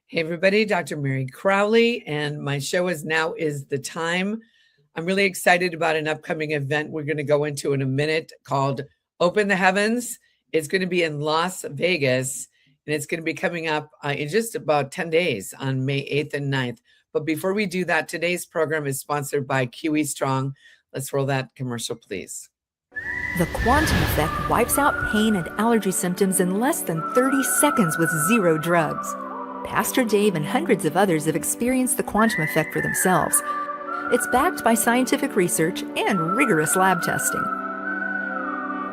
Hey everybody, Dr. Meri Crowley, and my show is Now is the Time. I'm really excited about an upcoming event we're going to go into in a minute called Open the Heavens. It's going to be in Las Vegas, and it's going to be coming up in just about 10 days on May 8th and 9th. But before we do that, today's program is sponsored by Kiwi Strong. Let's roll that commercial, please. The quantum effect wipes out pain and allergy symptoms in less than 30 seconds with zero drugs. Pastor Dave and hundreds of others have experienced the quantum effect for themselves. It's backed by scientific research and rigorous lab testing.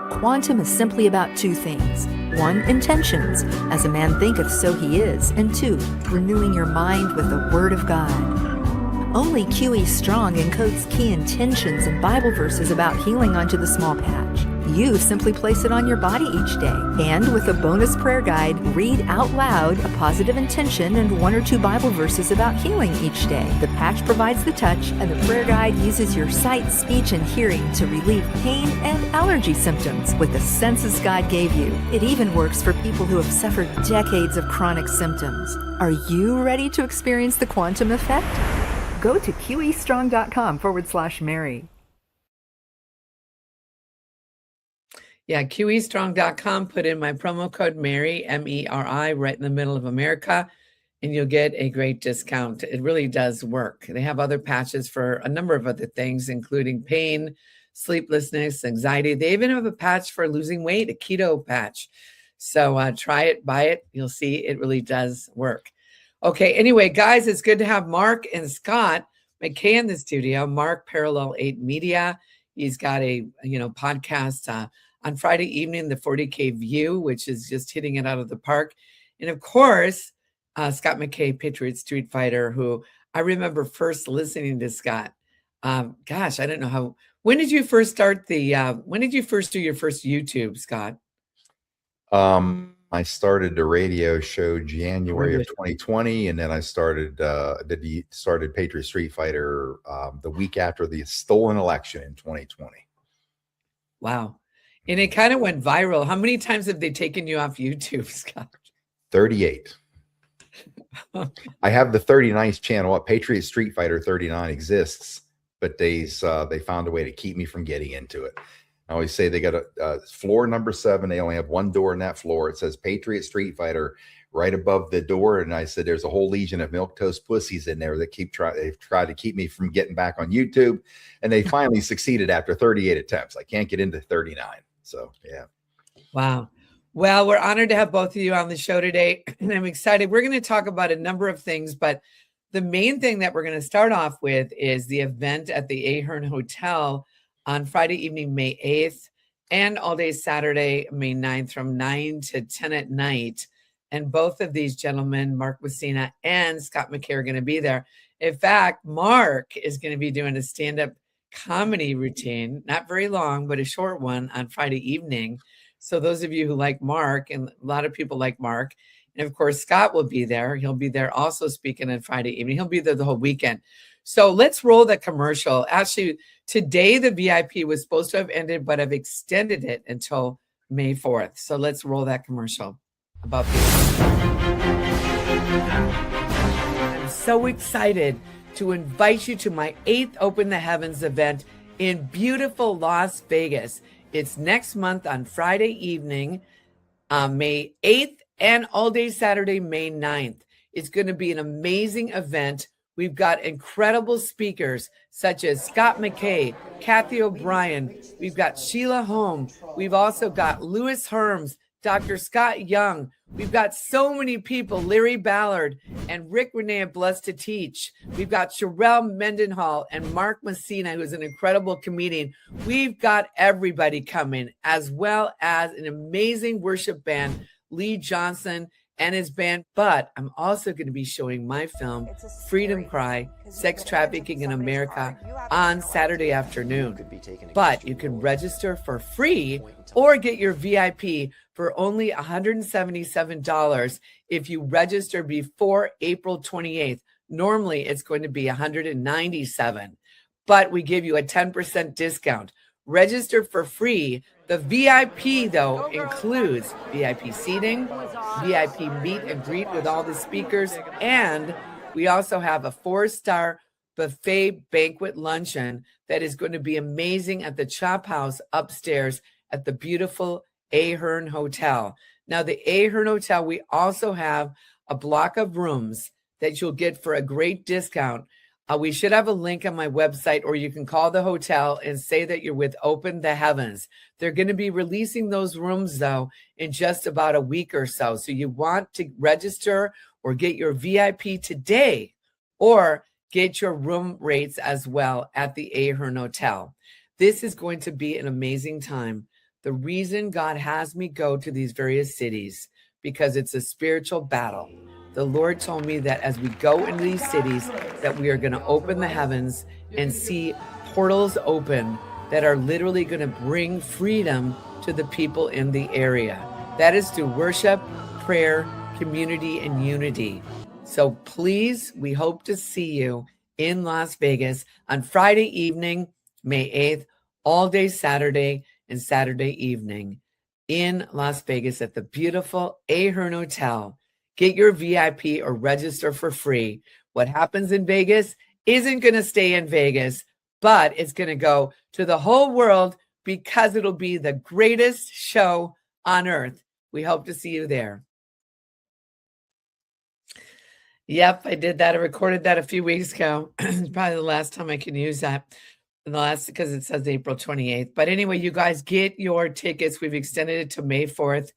Quantum is simply about two things. One, intentions. As a man thinketh, so he is. And two, renewing your mind with the Word of God. Only Kiwi Strong encodes key intentions and Bible verses about healing onto the small patch. You simply place it on your body each day, and with a bonus prayer guide, read out loud a positive intention and one or two Bible verses about healing each day. The patch provides the touch, and the prayer guide uses your sight, speech, and hearing to relieve pain and allergy symptoms with the senses God gave you. It even works for people who have suffered decades of chronic symptoms. Are you ready to experience the quantum effect? Go to kiwistrong.com/Meri. Yeah, kiwistrong.com. Put in my promo code Meri, M-E-R-I, right in the middle of America, and you'll get a great discount. It really does work. They have other patches for a number of other things, including pain, sleeplessness, anxiety. They even have a patch for losing weight, a keto patch. So try it, buy it. You'll see it really does work. Okay, anyway, guys, it's good to have Mark and Scott McKAY in the studio. Mark, Parallel 8 Media. He's got a podcast on Friday evening, the 40K View, which is just hitting it out of the park. And of course, Scott McKAY, Patriot, Streetfighter, who I remember first listening to Scott. Gosh, I don't know how. When did you first start when did you first do your first YouTube, Scott? I started the radio show January of 2020, and then I started Patriot Streetfighter the week after the stolen election in 2020. Wow. And it kind of went viral. How many times have they taken you off YouTube, Scott? 38. I have the 39th channel up. Patriot Streetfighter 39 exists, but they found a way to keep me from getting into it. I always say they got a floor number 7. They only have one door in that floor. It says Patriot Streetfighter right above the door. And I said, there's a whole legion of milquetoast pussies in there that they've tried to keep me from getting back on YouTube. And they finally succeeded after 38 attempts. I can't get into 39. So, yeah. Wow. Well, we're honored to have both of you on the show today. And I'm excited. We're going to talk about a number of things, but the main thing that we're going to start off with is the event at the Ahern Hotel on Friday evening, May 8th, and all day Saturday, May 9th, from 9 to 10 at night. And both of these gentlemen, Mark Messina and Scott McKAY, are going to be there. In fact, Mark is going to be doing a stand-up comedy routine, not very long, but a short one on Friday evening. So those of you who like Mark, and a lot of people like Mark, and of course, Scott will be there. He'll be there also speaking on Friday evening. He'll be there the whole weekend. So let's roll the commercial. Actually, today the VIP was supposed to have ended, but I've extended it until May 4th. So let's roll that commercial about this. I'm so excited to invite you to my 8th Open the Heavens event in beautiful Las Vegas. It's next month on Friday evening, May 8th, and all day Saturday, May 9th. It's going to be an amazing event. We've got incredible speakers such as Scott McKAY, Kathy O'Brien. We've got Sheila Holm. We've also got Louis Herms, Dr. Scott Young. We've got so many people, Larry Ballard and Rick Renee of Blessed to Teach. We've got Sherelle Mendenhall and Mark Messina, who's an incredible comedian. We've got everybody coming, as well as an amazing worship band, Lee Johnson and his band. But I'm also going to be showing my film, Freedom Cry, Sex Trafficking in America, on Saturday afternoon. But you can register for free or get your VIP for only $177 if you register before April 28th. Normally, it's going to be $197, but we give you a 10% discount. Register for free. The The VIP, though, includes VIP seating, VIP meet and greet with all the speakers, and we also have a 4-star buffet banquet luncheon that is going to be amazing at the Chop House upstairs at the beautiful Ahern Hotel. Now, the Ahern Hotel, we also have a block of rooms that you'll get for a great discount. We should have a link on my website, or you can call the hotel and say that you're with Open the Heavens. They're going to be releasing those rooms, though, in just about a week or so. So you want to register or get your VIP today, or get your room rates as well at the Ahern Hotel. This is going to be an amazing time. The reason God has me go to these various cities, because it's a spiritual battle. The Lord told me that as we go into these cities, that we are going to open the heavens and see portals open that are literally going to bring freedom to the people in the area. That is through worship, prayer, community, and unity. So please, we hope to see you in Las Vegas on Friday evening, May 8th, all day Saturday and Saturday evening in Las Vegas at the beautiful Ahern Hotel. Get your VIP or register for free. What happens in Vegas isn't going to stay in Vegas, but it's going to go to the whole world because it'll be the greatest show on earth. We hope to see you there. Yep, I did that. I recorded that a few weeks ago. It's probably the last time I can use that. Because it says April 28th. But anyway, you guys get your tickets. We've extended it to May 4th.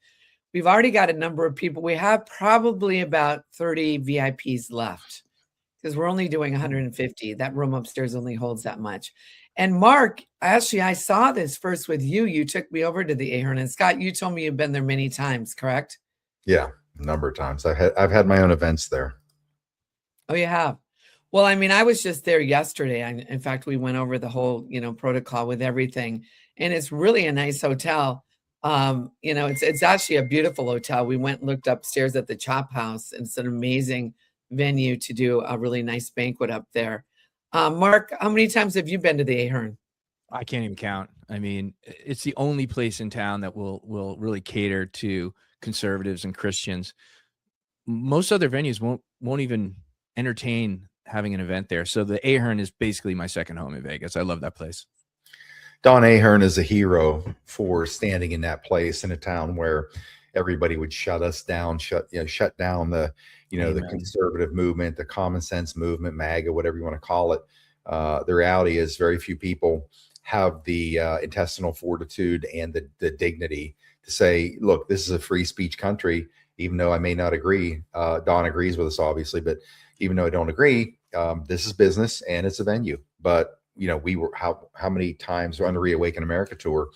We've already got a number of people. We have probably about 30 VIPs left because we're only doing 150. That room upstairs only holds that much. And Mark, actually, I saw this first with you. You took me over to the Ahern. And Scott, you told me you've been there many times, correct? Yeah, a number of times. I've had my own events there. Oh, you have? Well, I mean, I was just there yesterday. In fact, we went over the whole, protocol with everything. And it's really a nice hotel. It's actually a beautiful hotel. We went and looked upstairs at the Chop House, and it's an amazing venue to do a really nice banquet up there. Mark, how many times have you been to the Ahern? I can't even count. I mean, it's the only place in town that will really cater to conservatives and Christians. Most other venues won't even entertain having an event there. So the Ahern is basically my second home in Vegas. I love that place. Don Ahern is a hero for standing in that place in a town where everybody would shut us down, shut down the, the conservative movement, the common sense movement, MAGA, whatever you want to call it. The reality is very few people have the intestinal fortitude and the dignity to say, look, this is a free speech country, even though I may not agree. Don agrees with us, obviously, but even though I don't agree, this is business and it's a venue. But we were how many times on the Reawaken America tour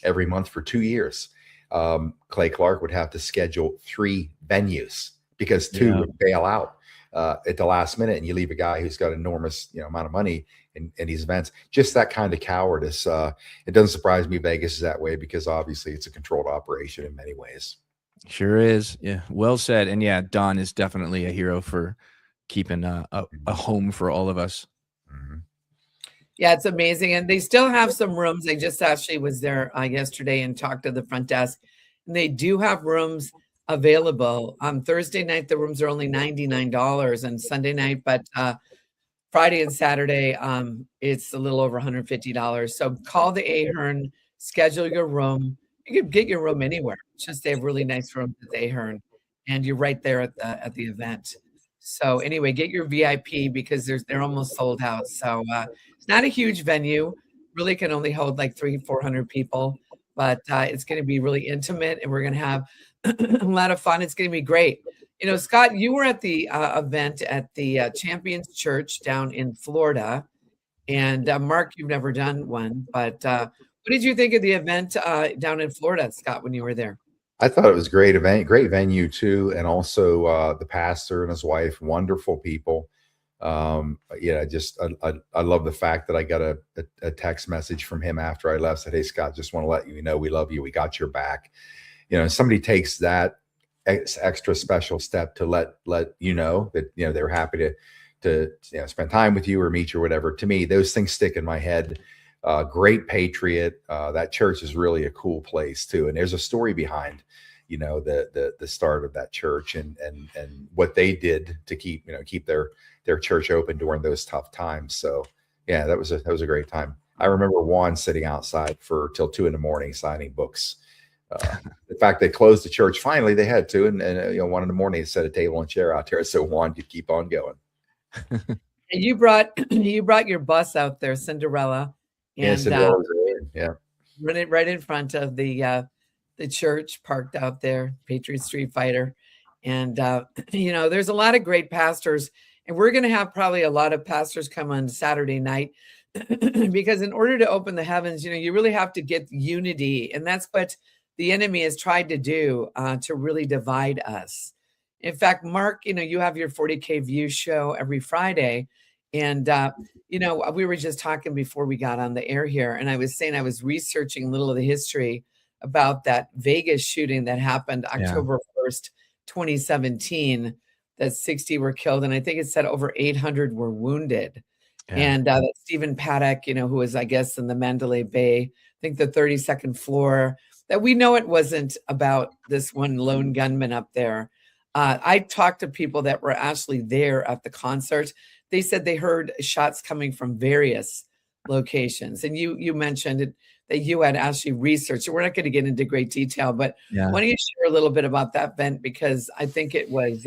every month for 2 years. Clay Clark would have to schedule 3 venues because 2 would bail out at the last minute, and you leave a guy who's got enormous amount of money in these events. Just that kind of cowardice. It doesn't surprise me Vegas is that way, because obviously it's a controlled operation in many ways. Sure is. Yeah, well said. And yeah, Don is definitely a hero for keeping a home for all of us. Mm-hmm. Yeah, it's amazing. And they still have some rooms. I just actually was there yesterday and talked to the front desk. And they do have rooms available. On Thursday night, the rooms are only $99, and Sunday night, but Friday and Saturday, it's a little over $150. So call the Ahern, schedule your room. You can get your room anywhere. It's just they have really nice rooms at the Ahern, and you're right there at the event. So anyway, get your VIP because they're almost sold out. So it's not a huge venue, really can only hold like 300-400 people, but it's going to be really intimate, and we're going to have a lot of fun. It's going to be great. Scott, you were at the event at the Champions Church down in Florida, and Mark, you've never done one, but what did you think of the event down in Florida, Scott, when you were there? I thought it was a great event, great venue too. And also the pastor and his wife, wonderful people. I love the fact that I got a text message from him after I left, said, "Hey Scott, just want to let you know, we love you. We got your back." Somebody takes that extra special step to let you know that, they were happy to spend time with you or meet you or whatever. To me, those things stick in my head. Great Patriot. That church is really a cool place too. And there's a story behind, the start of that church and what they did to keep their church open during those tough times. So yeah, that was a great time. I remember Juan sitting outside for till 2 a.m. signing books. In fact, they closed the church. Finally, they had to, and 1 a.m. they set a table and chair out there so Juan could keep on going. And you brought your bus out there, Cinderella, and yeah, right in front of the church, parked out there, Patriot Streetfighter, and there's a lot of great pastors, and we're going to have probably a lot of pastors come on Saturday night. Because in order to open the heavens, you really have to get unity. And that's what the enemy has tried to do, to really divide us. In fact, Mark, you have your 40K View show every Friday. And, we were just talking before we got on the air here. And I was saying I was researching a little of the history about that Vegas shooting that happened October 1st, 2017, that 60 were killed. And I think it said over 800 were wounded. Yeah. And that Stephen Paddock, who was, I guess, in the Mandalay Bay, I think the 32nd floor, that we know it wasn't about this one lone gunman up there. I talked to people that were actually there at the concert. They said they heard shots coming from various locations. And you mentioned that you had actually researched. We're not going to get into great detail, but why don't you share a little bit about that event? Because I think it was,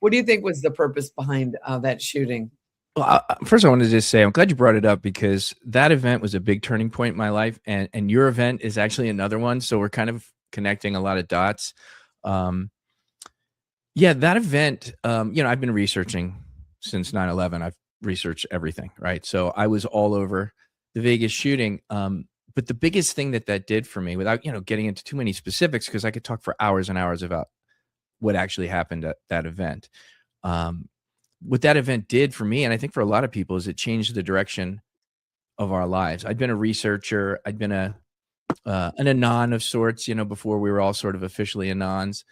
what do you think was the purpose behind that shooting? Well, first I wanted to just say, I'm glad you brought it up because that event was a big turning point in my life. And your event is actually another one. So we're kind of connecting a lot of dots. That event, I've been researching since 9/11. I've researched everything, right? So I was all over the Vegas shooting. But the biggest thing that did for me, without, getting into too many specifics, because I could talk for hours and hours about what actually happened at that event. What that event did for me, and I think for a lot of people, is it changed the direction of our lives. I'd been a researcher. I'd been an anon of sorts, before we were all sort of officially anons.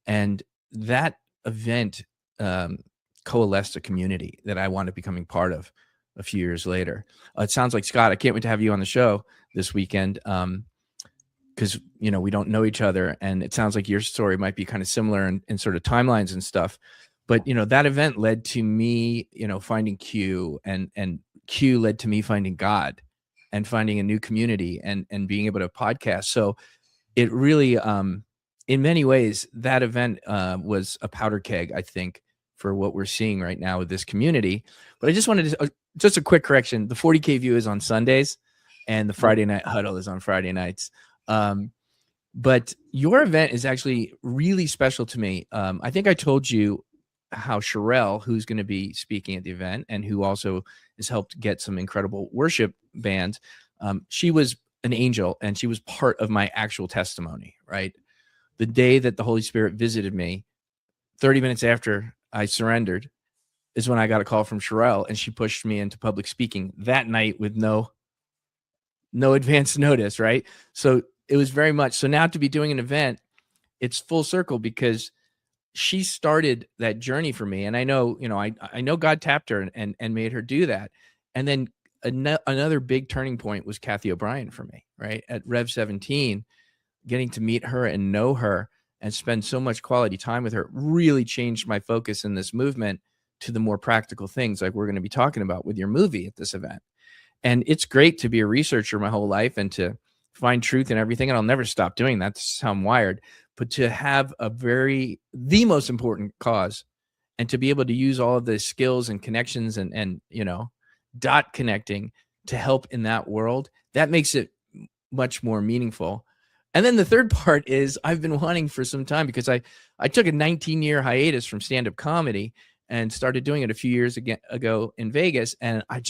And that event coalesced a community that I wound up becoming part of a few years later. It sounds like, Scott, I can't wait to have you on the show this weekend because, we don't know each other. And it sounds like your story might be kind of similar in sort of timelines and stuff. But, that event led to me, finding Q, and Q led to me finding God and finding a new community and being able to podcast. So it really, in many ways, that event was a powder keg, I think, for what we're seeing right now with this community. But I just wanted to, just a quick correction. The 40K View is on Sundays and the Friday Night Huddle is on Friday nights. But your event is actually really special to me. I think I told you how Sherelle, who's going to be speaking at the event and who also has helped get some incredible worship bands, she was an angel and she was part of my actual testimony, right? The day that the Holy Spirit visited me, 30 minutes after I surrendered, is when I got a call from Sherelle, and she pushed me into public speaking that night with no advance notice, right? So it was very much, so now to be doing an event, it's full circle because she started that journey for me. And I know, I know God tapped her and made her do that. And then another big turning point was Kathy O'Brien for me, right? At Rev 17, getting to meet her and know her and spend so much quality time with her really changed my focus in this movement to the more practical things like we're going to be talking about with your movie at this event. And it's great to be a researcher my whole life and to find truth in everything. And I'll never stop doing that. That's how I'm wired. But to have the most important cause and to be able to use all of the skills and connections and dot connecting to help in that world, that makes it much more meaningful. And then the third part is I've been wanting for some time because I took a 19-year hiatus from stand-up comedy and started doing it a few years ago in Vegas. And I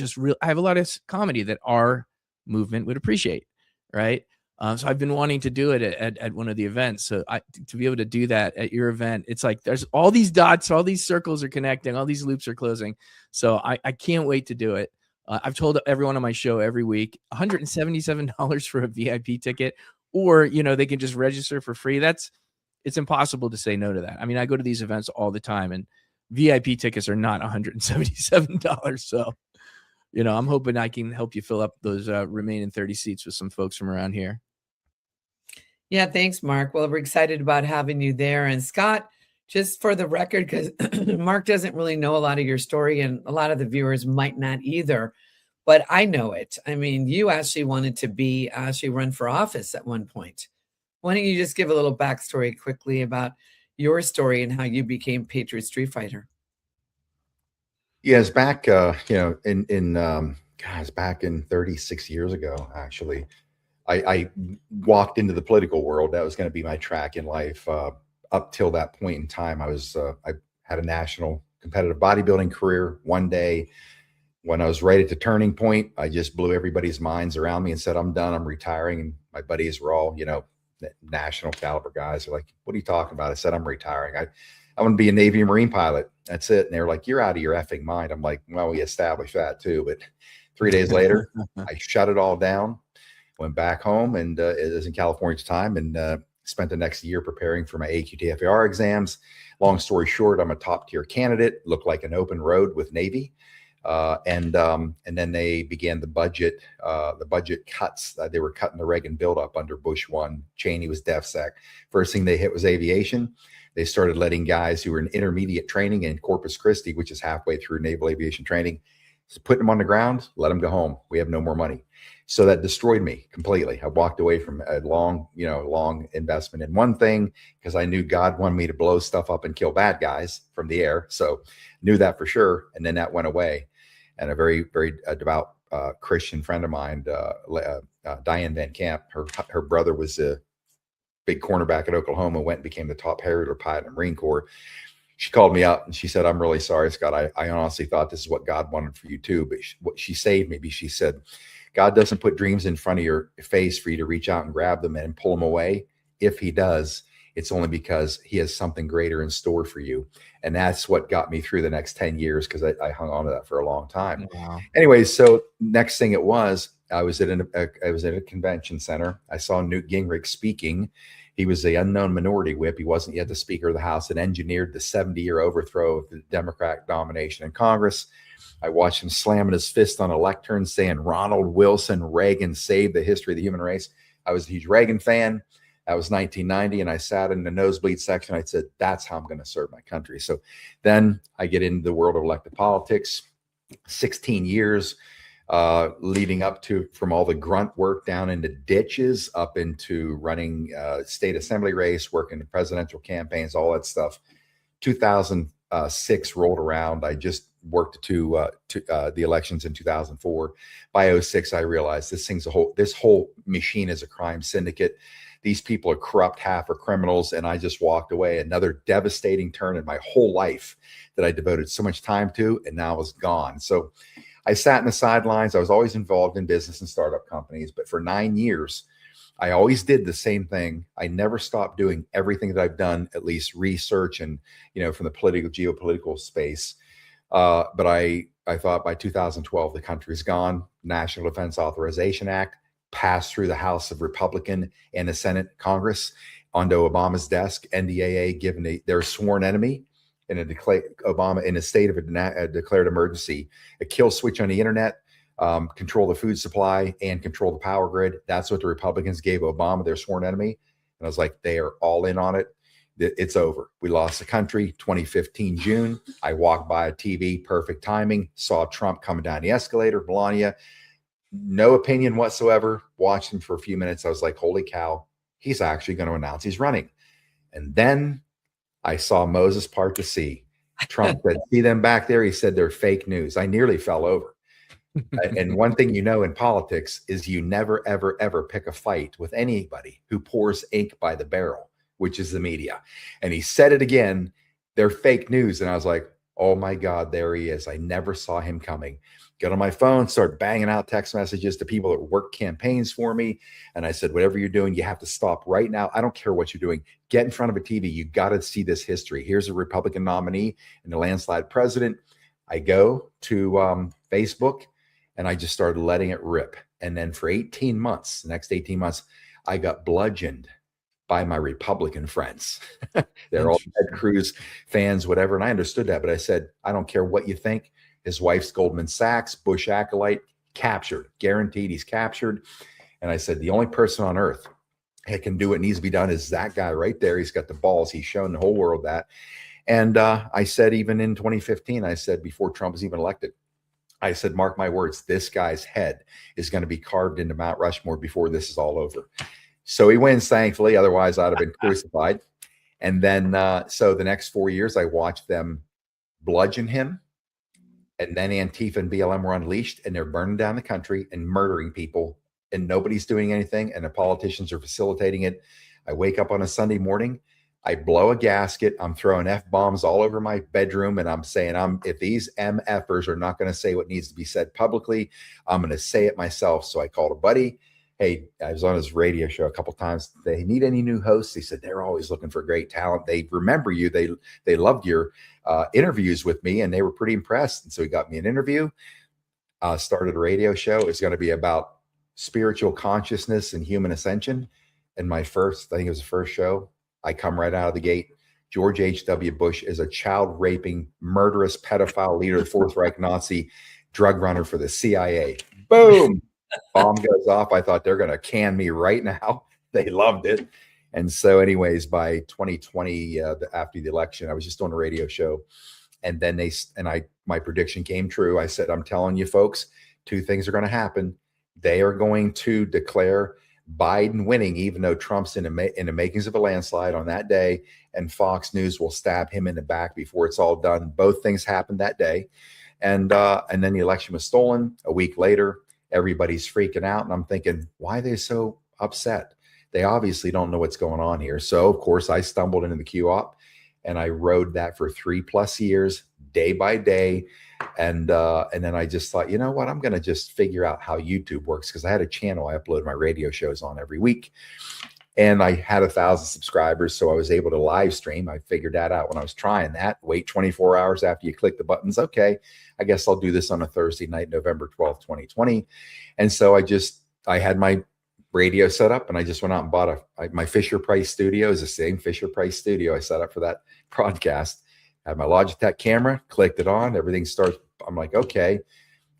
have a lot of comedy that our movement would appreciate, right? So I've been wanting to do it at one of the events. So to be able to do that at your event, it's like there's all these dots, all these circles are connecting, all these loops are closing. So I can't wait to do it. I've told everyone on my show every week, $177 for a VIP ticket, or, they can just register for free. It's impossible to say no to that. I mean, I go to these events all the time and VIP tickets are not $177. So I'm hoping I can help you fill up those remaining 30 seats with some folks from around here. Yeah, thanks, Mark. Well, we're excited about having you there. And Scott, just for the record, because Mark doesn't really know a lot of your story, and a lot of the viewers might not either, but I know it. I mean, you actually wanted to actually run for office at one point. Why don't you just give a little backstory quickly about your story and how you became Patriot Streetfighter? Yeah, it's back, it's back in 36 years ago, actually. I walked into the political world. That was going to be my track in life. Up till that point in time, I had a national competitive bodybuilding career. One day, when I was right at the turning point, I just blew everybody's minds around me and said, I'm done, I'm retiring. And my buddies were all, national caliber guys. They're like, what are you talking about? I said, I'm retiring. I want to be a Navy and Marine pilot. That's it. And they were like, you're out of your effing mind. I'm like, well, we established that too. But 3 days later, I shut it all down, went back home, and it was in California at the time, and spent the next year preparing for my AQTFAR exams. Long story short, I'm a top tier candidate, looked like an open road with Navy. And then they began the budget cuts. They were cutting the Reagan buildup under Bush 1. Cheney was DefSec. First thing they hit was aviation. They started letting guys who were in intermediate training in Corpus Christi, which is halfway through naval aviation training, put them on the ground, let them go home. We have no more money. So that destroyed me completely. I walked away from a long investment in one thing because I knew God wanted me to blow stuff up and kill bad guys from the air. So knew that for sure. And then that went away. And a very, very devout Christian friend of mine, Diane Van Camp, her brother was a big cornerback at Oklahoma, went and became the top Harrier pilot in the Marine Corps. She called me up and she said, I'm really sorry, Scott. I honestly thought this is what God wanted for you too. But she saved me. She said, God doesn't put dreams in front of your face for you to reach out and grab them and pull them away. If he does, it's only because he has something greater in store for you. And that's what got me through the next 10 years because I hung on to that for a long time. Wow. Anyways, so next thing I was at a convention center. I saw Newt Gingrich speaking. He was the unknown minority whip. He wasn't yet the Speaker of the House, and engineered the 70-year overthrow of the Democratic domination in Congress. I watched him slamming his fist on a lectern saying, Ronald Wilson Reagan saved the history of the human race. I was a huge Reagan fan. That was 1990, and I sat in the nosebleed section. I said, that's how I'm going to serve my country. So then I get into the world of elected politics, 16 years leading up to, from all the grunt work down into ditches up into running state assembly race, working in presidential campaigns, all that stuff. 2006 rolled around. I just worked to the elections in 2004. By 06, I realized this whole machine is a crime syndicate. These people are corrupt, half are criminals, and I just walked away. Another devastating turn in my whole life that I devoted so much time to, and now is gone. So I sat in the sidelines. I was always involved in business and startup companies, but for 9 years, I always did the same thing. I never stopped doing everything that I've done, at least research and, from the geopolitical space. But I thought by 2012, the country's gone. National Defense Authorization Act passed through the House of Republican and the Senate Congress onto Obama's desk. NDAA given their sworn enemy in Obama in a state of a declared emergency, a kill switch on the internet, control the food supply and control the power grid. That's what the Republicans gave Obama, their sworn enemy. And I was like, they are all in on it. It's over. We lost the country. 2015 June. I walked by a TV, perfect timing, saw Trump coming down the escalator, Melania. No opinion whatsoever. Watched him for a few minutes. I was like, holy cow, he's actually going to announce he's running. And then I saw Moses part the sea. Trump said, see them back there? He said, they're fake news. I nearly fell over. And one thing in politics is you never, ever, ever pick a fight with anybody who pours ink by the barrel, which is the media. And he said it again, they're fake news. And I was like, oh my God, there he is. I never saw him coming. Get on my phone, start banging out text messages to people that work campaigns for me. And I said, whatever you're doing, you have to stop right now. I don't care what you're doing. Get in front of a TV. You got to see this history. Here's a Republican nominee and the landslide president. I go to Facebook and I just started letting it rip. And then for 18 months, the next 18 months, I got bludgeoned by my Republican friends. They're all Ted Cruz fans, whatever. And I understood that, but I said, I don't care what you think. His wife's Goldman Sachs, Bush acolyte, captured, guaranteed he's captured. And I said, the only person on earth that can do what needs to be done is that guy right there. He's got the balls. He's shown the whole world that. And I said, even in 2015, I said, before Trump was even elected, I said, mark my words, this guy's head is going to be carved into Mount Rushmore before this is all over. So he wins, thankfully. Otherwise, I'd have been crucified. And then, so the next 4 years, I watched them bludgeon him. And then Antifa and BLM were unleashed, and they're burning down the country and murdering people, and nobody's doing anything, and the politicians are facilitating it. I wake up on a Sunday morning, I blow a gasket, I'm throwing F-bombs all over my bedroom, and I'm saying, if these MFers are not going to say what needs to be said publicly, I'm going to say it myself. So I called a buddy. Hey, I was on his radio show a couple of times. They need any new hosts? He said, they're always looking for great talent. They remember you. They loved your interviews with me, and they were pretty impressed. And so he got me an interview, started a radio show. It's going to be about spiritual consciousness and human ascension. And I think it was the first show, I come right out of the gate. George H.W. Bush is a child raping, murderous, pedophile leader, Fourth Reich Nazi, drug runner for the CIA. Boom. Bomb goes off. I thought they're going to can me right now. They loved it. And so anyways, by 2020, after the election, I was just doing a radio show, and then my prediction came true. I said, I'm telling you folks, two things are going to happen. They are going to declare Biden winning, even though Trump's in the makings of a landslide on that day, and Fox News will stab him in the back before it's all done. Both things happened that day. And then the election was stolen. A week later, everybody's freaking out. And I'm thinking, why are they so upset? They obviously don't know what's going on here. So of course I stumbled into the Q-op, and I rode that for 3+ years, day by day. And then I just thought, you know what, I'm going to just figure out how YouTube works, because I had a channel I upload my radio shows on every week. And I had 1,000 subscribers, so I was able to live stream. I figured that out when I was trying that. Wait 24 hours after you click the buttons. Okay, I guess I'll do this on a Thursday night, November 12th, 2020. And so I had my radio set up, and I just went out and bought my Fisher-Price studio. Is the same Fisher-Price studio I set up for that broadcast. Had my Logitech camera, clicked it on, everything starts. I'm like, okay.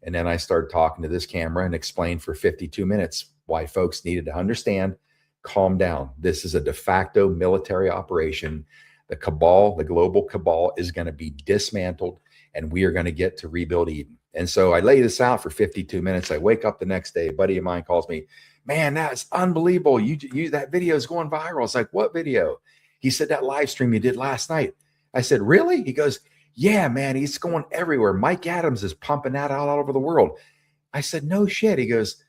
And then I started talking to this camera and explained for 52 minutes why folks needed to understand, calm down. This is a de facto military operation. The cabal, the global cabal, is going to be dismantled, and we are going to get to rebuild Eden. And so I lay this out for 52 minutes. I wake up the next day, a buddy of mine calls me, man, that's unbelievable. You that video is going viral. It's like, what video? He said, that live stream you did last night. I said, really? He goes, yeah, man, he's going everywhere. Mike Adams is pumping that out all over the world. I said, no shit. He goes,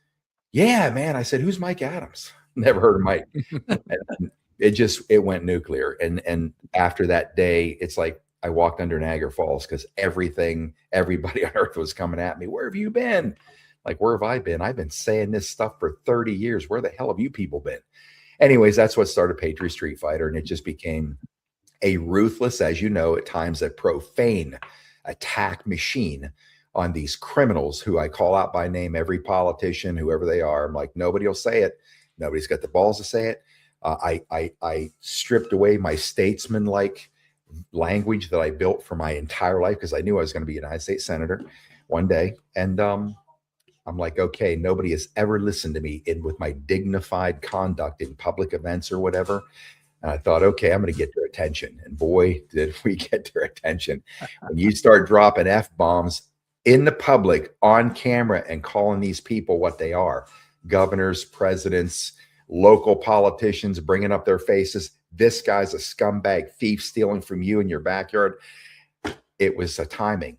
yeah, man. I said, who's Mike Adams? Never heard of Mike. And it went nuclear. And after that day, it's like I walked under Niagara Falls, because everybody on earth was coming at me. Where have you been? Like, where have I been? I've been saying this stuff for 30 years. Where the hell have you people been? Anyways, that's what started Patriot Streetfighter. And it just became a ruthless, as you know, at times a profane attack machine on these criminals who I call out by name, every politician, whoever they are. I'm like, nobody will say it. Nobody's got the balls to say it. I stripped away my statesman-like language that I built for my entire life, because I knew I was going to be a United States Senator one day. And I'm like, okay, nobody has ever listened to me with my dignified conduct in public events or whatever. And I thought, okay, I'm going to get their attention. And boy, did we get their attention. When you start dropping F-bombs in the public on camera and calling these people what they are, governors, presidents, local politicians, bringing up their faces, this guy's a scumbag thief stealing from you in your backyard. It was a timing,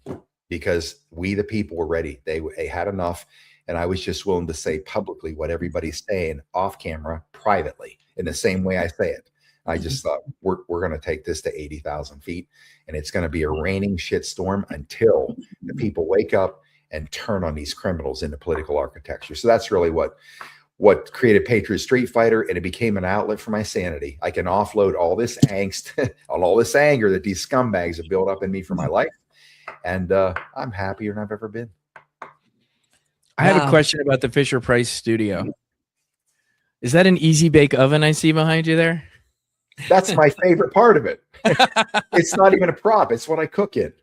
because we, the people, were ready. They had enough. And I was just willing to say publicly what everybody's saying off camera, privately, in the same way I say it. I just thought, we're going to take this to 80,000 feet, and it's going to be a raining shitstorm until the people wake up and turn on these criminals into political architecture. So that's really what created Patriot Streetfighter, and it became an outlet for my sanity. I can offload all this angst, all this anger that these scumbags have built up in me for my life, and I'm happier than I've ever been. I had a question about the Fisher-Price studio. Is that an easy bake oven I see behind you there? That's my favorite part of it. It's not even a prop. It's what I cook in.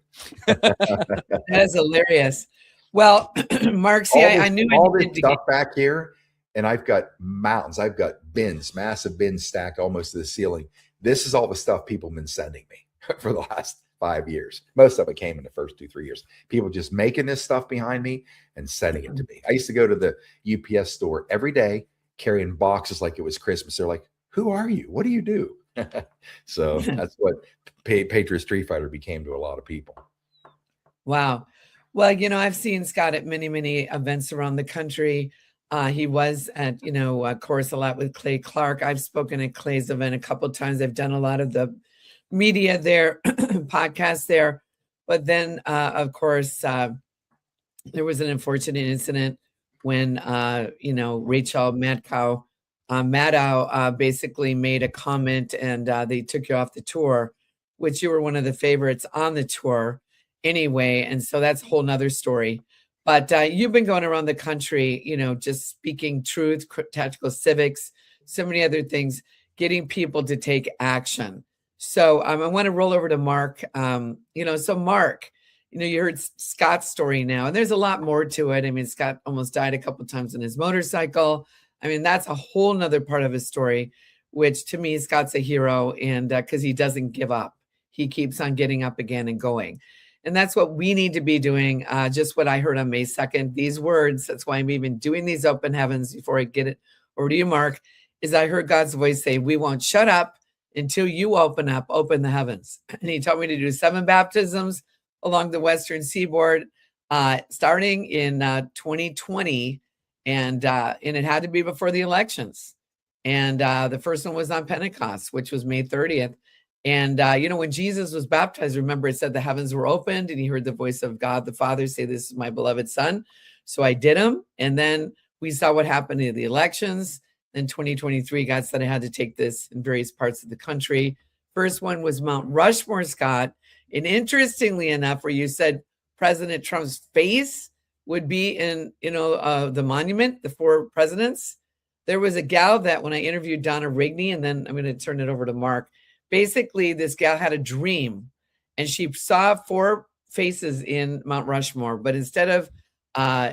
That is hilarious. Well, Mark, see, I knew all I this needed to stuff back here, and I've got mountains. I've got bins, massive bins stacked almost to the ceiling. This is all the stuff people have been sending me for the last 5 years. Most of it came in the first 2-3 years. People just making this stuff behind me and sending it to me. I used to go to the UPS store every day carrying boxes like it was Christmas. They're like, "Who are you? What do you do?" So that's what Patriot Streetfighter became to a lot of people. Wow. Well, I've seen Scott at many, many events around the country. He was at, course, a lot with Clay Clark. I've spoken at Clay's event a couple of times. I've done a lot of the media there, podcasts there. But then, of course, there was an unfortunate incident when, Rachel Maddow basically made a comment, and they took you off the tour, which you were one of the favorites on the tour anyway. And so that's a whole nother story. But you've been going around the country, just speaking truth, tactical civics, so many other things, getting people to take action. So I want to roll over to Mark. So Mark, you heard Scott's story now, and there's a lot more to it. I mean, Scott almost died a couple of times on his motorcycle. I mean, that's a whole nother part of his story, which to me, Scott's a hero, and because he doesn't give up. He keeps on getting up again and going. And that's what we need to be doing. Just what I heard on May 2nd, these words, that's why I'm even doing these open heavens before I get it over to you, Mark, is I heard God's voice say, we won't shut up until you open the heavens. And he told me to do 7 baptisms along the Western seaboard, starting in 2020. And it had to be before the elections. And the first one was on Pentecost, which was May 30th. And, when Jesus was baptized, remember, it said the heavens were opened and he heard the voice of God, the Father, say, this is my beloved son. So I did them. And then we saw what happened in the elections. In 2023, God said I had to take this in various parts of the country. First one was Mount Rushmore, Scott. And interestingly enough, where you said President Trump's face would be in, the monument, the 4 presidents. There was a gal that when I interviewed Donna Rigney, and then I'm going to turn it over to Mark, basically this gal had a dream and she saw 4 faces in Mount Rushmore, but instead of,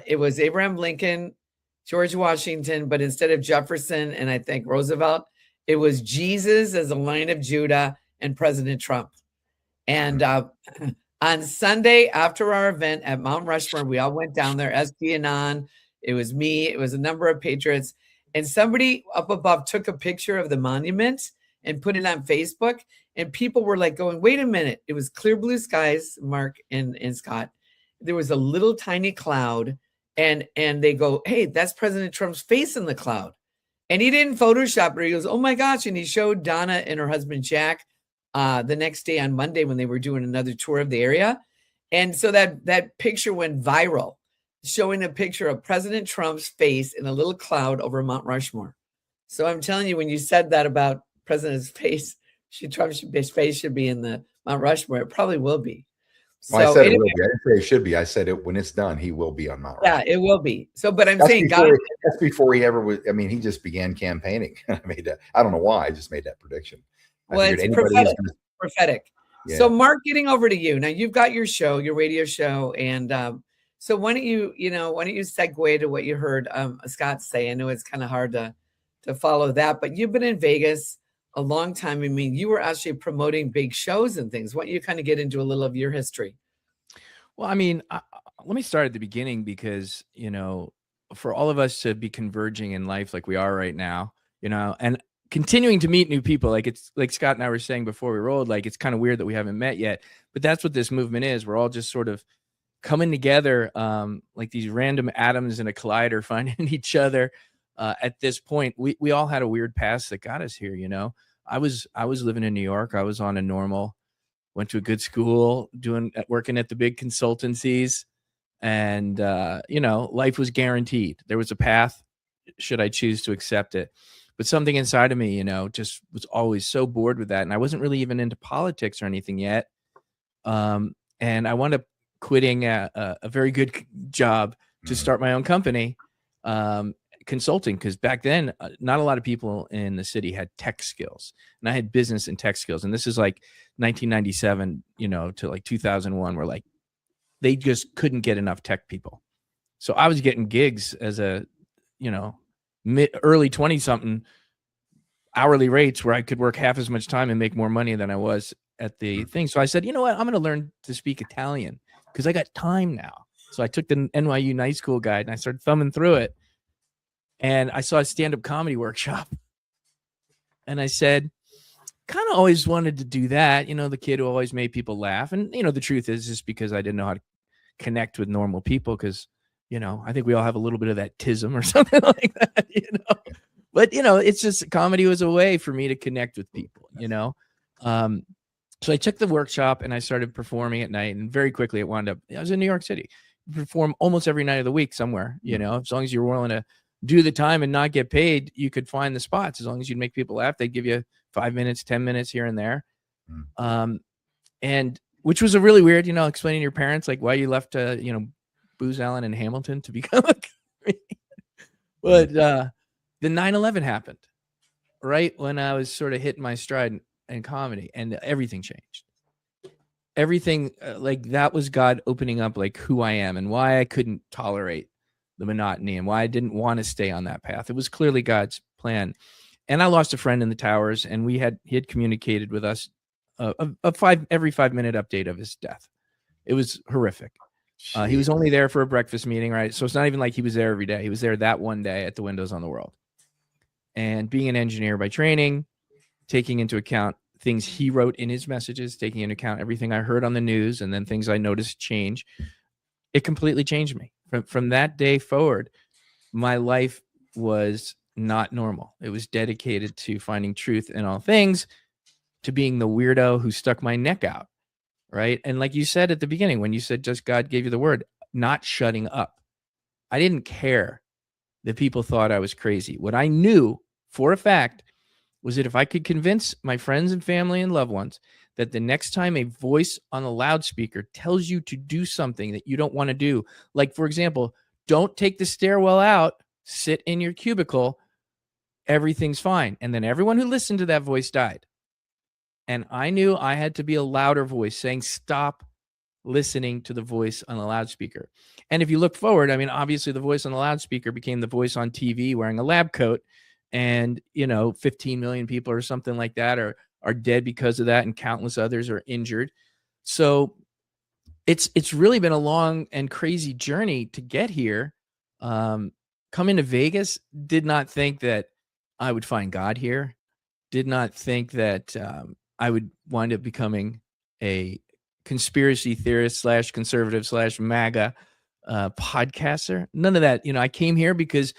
it was Abraham Lincoln, George Washington, but instead of Jefferson and I think Roosevelt, it was Jesus as a Lion of Judah and President Trump. And on Sunday after our event at Mount Rushmore, we all went down there, SD and on. It was me, it was a number of patriots, and somebody up above took a picture of the monument and put it on Facebook. And people were like going, wait a minute. It was clear blue skies, Mark and Scott. There was a little tiny cloud. And they go, hey, that's President Trump's face in the cloud. And he didn't Photoshop it. He goes, oh my gosh. And he showed Donna and her husband, Jack, the next day on Monday when they were doing another tour of the area. And so that picture went viral, showing a picture of President Trump's face in a little cloud over Mount Rushmore. So I'm telling you, when you said that about President's face, Trump's face should be in the Mount Rushmore. It probably will be. So I said it will be. I didn't say it should be. I said it when it's done, he will be on Mount Rushmore. Yeah, it will be. So, but I'm saying that's before he ever was. I mean, he just began campaigning. I made that. I don't know why. I just made that prediction. Well, it's prophetic. Yeah. So, Mark, getting over to you now. You've got your show, your radio show, and so why don't you segue to what you heard Scott say? I know it's kind of hard to follow that, but you've been in Vegas a long time. I mean, you were actually promoting big shows and things. Why don't you kind of get into a little of your history? Well, I mean, let me start at the beginning because, for all of us to be converging in life like we are right now, and continuing to meet new people, like it's like Scott and I were saying before we rolled, like it's kind of weird that we haven't met yet, but that's what this movement is. We're all just sort of coming together like these random atoms in a collider, finding each other. At this point, we all had a weird past that got us here. I was living in New York. I was on a normal, went to a good school, working at the big consultancies, and life was guaranteed. There was a path should I choose to accept it. But something inside of me, just was always so bored with that, and I wasn't really even into politics or anything yet. And I wound up quitting a very good job to start my own company. consulting, because back then, not a lot of people in the city had tech skills, and I had business and tech skills. And this is like 1997, to like 2001, where like they just couldn't get enough tech people. So I was getting gigs as a, early 20 something hourly rates where I could work half as much time and make more money than I was at the thing. So I said, you know what, I'm going to learn to speak Italian because I got time now. So I took the NYU night school guide and I started thumbing through it. And I saw a stand-up comedy workshop. And I said, kind of always wanted to do that. The kid who always made people laugh. And, the truth is just because I didn't know how to connect with normal people because, I think we all have a little bit of that tism or something like that, But, it's just comedy was a way for me to connect with people, So I took the workshop and I started performing at night. And very quickly it wound up, I was in New York City. Perform almost every night of the week somewhere, as long as you're willing to do the time and not get paid, you could find the spots. As long as you'd make people laugh, they'd give you 5 minutes, 10 minutes here and there. And which was a really weird, explaining to your parents, like why you left, Booz Allen and Hamilton to become a comedian. But the 9/11 happened right when I was sort of hitting my stride in comedy, and everything changed. Everything like that was God opening up like who I am and why I couldn't tolerate the monotony and why I didn't want to stay on that path. It was clearly God's plan. And I lost a friend in the towers, and he had communicated with us every 5-minute update of his death. It was horrific. He was only there for a breakfast meeting, right? So it's not even like he was there every day. He was there that one day at the Windows on the World. And being an engineer by training, taking into account things he wrote in his messages, taking into account everything I heard on the news, and then things I noticed change, it completely changed me. From that day forward, my life was not normal. It was dedicated to finding truth in all things, to being the weirdo who stuck my neck out, right? And like you said at the beginning, when you said just God gave you the word, not shutting up. I didn't care that people thought I was crazy. What I knew for a fact was that if I could convince my friends and family and loved ones that the next time a voice on a loudspeaker tells you to do something that you don't want to do, like, for example, don't take the stairwell out, sit in your cubicle, everything's fine. And then everyone who listened to that voice died. And I knew I had to be a louder voice saying, stop listening to the voice on the loudspeaker. And if you look forward, I mean, obviously the voice on the loudspeaker became the voice on TV wearing a lab coat. And, 15 million people or something like that are dead because of that, and countless others are injured. So it's really been a long and crazy journey to get here. Coming to Vegas, did not think that I would find God here. Did not think that I would wind up becoming a conspiracy theorist / conservative / MAGA podcaster. None of that. I came here because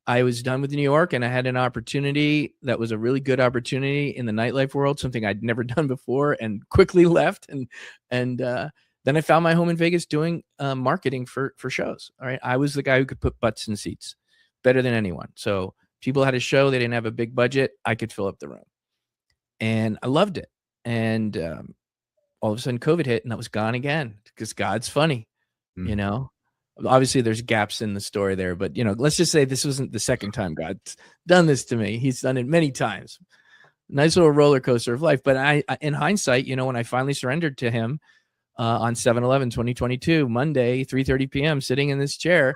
I was done with New York, and I had an opportunity that was a really good opportunity in the nightlife world, something I'd never done before, and quickly left. And then I found my home in Vegas doing marketing for shows. All right. I was the guy who could put butts in seats better than anyone. So people had a show, they didn't have a big budget, I could fill up the room. And I loved it. And all of a sudden COVID hit, and that was gone again, because God's funny, Obviously there's gaps in the story there, but let's just say this wasn't the second time God's done this to me. He's done it many times. Nice little roller coaster of life. But I in hindsight, when I finally surrendered to him on 7/11/2022, Monday, 3:30 p.m., sitting in this chair,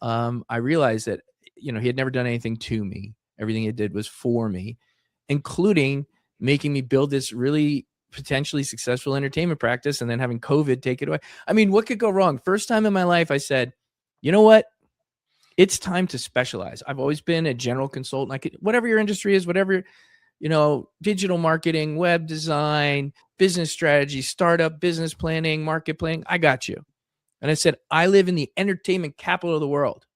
I realized that, he had never done anything to me. Everything he did was for me, including making me build this really potentially successful entertainment practice, and then having COVID take it away. I mean, what could go wrong? First time in my life, I said, you know what? It's time to specialize. I've always been a general consultant. I could, whatever your industry is, whatever, digital marketing, web design, business strategy, startup, business planning, market planning, I got you. And I said, I live in the entertainment capital of the world.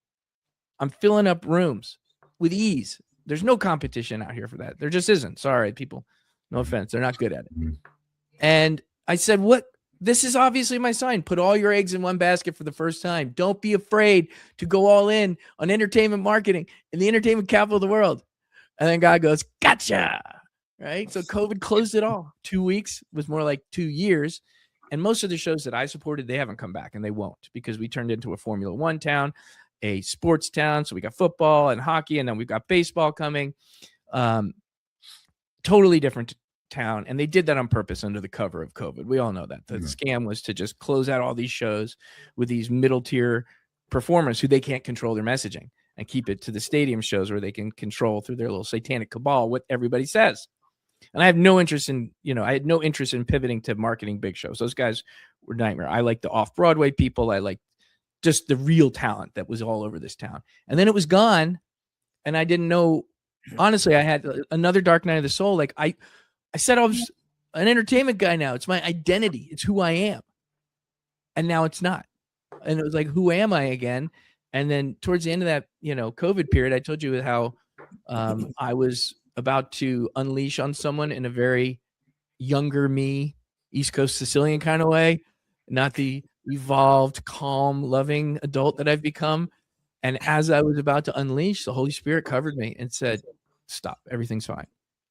I'm filling up rooms with ease. There's no competition out here for that. There just isn't. Sorry, people. No offense. They're not good at it. And I said, this is obviously my sign. Put all your eggs in one basket for the first time. Don't be afraid to go all in on entertainment marketing in the entertainment capital of the world. And then God goes, gotcha. Right. So COVID closed it all. 2 weeks was more like 2 years. And most of the shows that I supported, they haven't come back, and they won't, because we turned into a Formula One town. a sports town. So we got football and hockey, and then we've got baseball coming. Totally different town. And they did that on purpose under the cover of COVID. We all know that. The scam was to just close out all these shows with these middle tier performers who they can't control their messaging, and keep it to the stadium shows where they can control through their little satanic cabal what everybody says. And I have no interest in, I had no interest in pivoting to marketing big shows. Those guys were nightmare. I like the off-Broadway people. I like just the real talent that was all over this town. And then it was gone. And I didn't know, honestly, I had another dark night of the soul. Like I said, I was an entertainment guy now. It's my identity. It's who I am. And now it's not. And it was like, who am I again? And then towards the end of that, COVID period, I told you how I was about to unleash on someone in a very younger me, East Coast Sicilian kind of way, not the evolved, calm, loving adult that I've become. And as I was about to unleash, the Holy Spirit covered me and said, stop, everything's fine.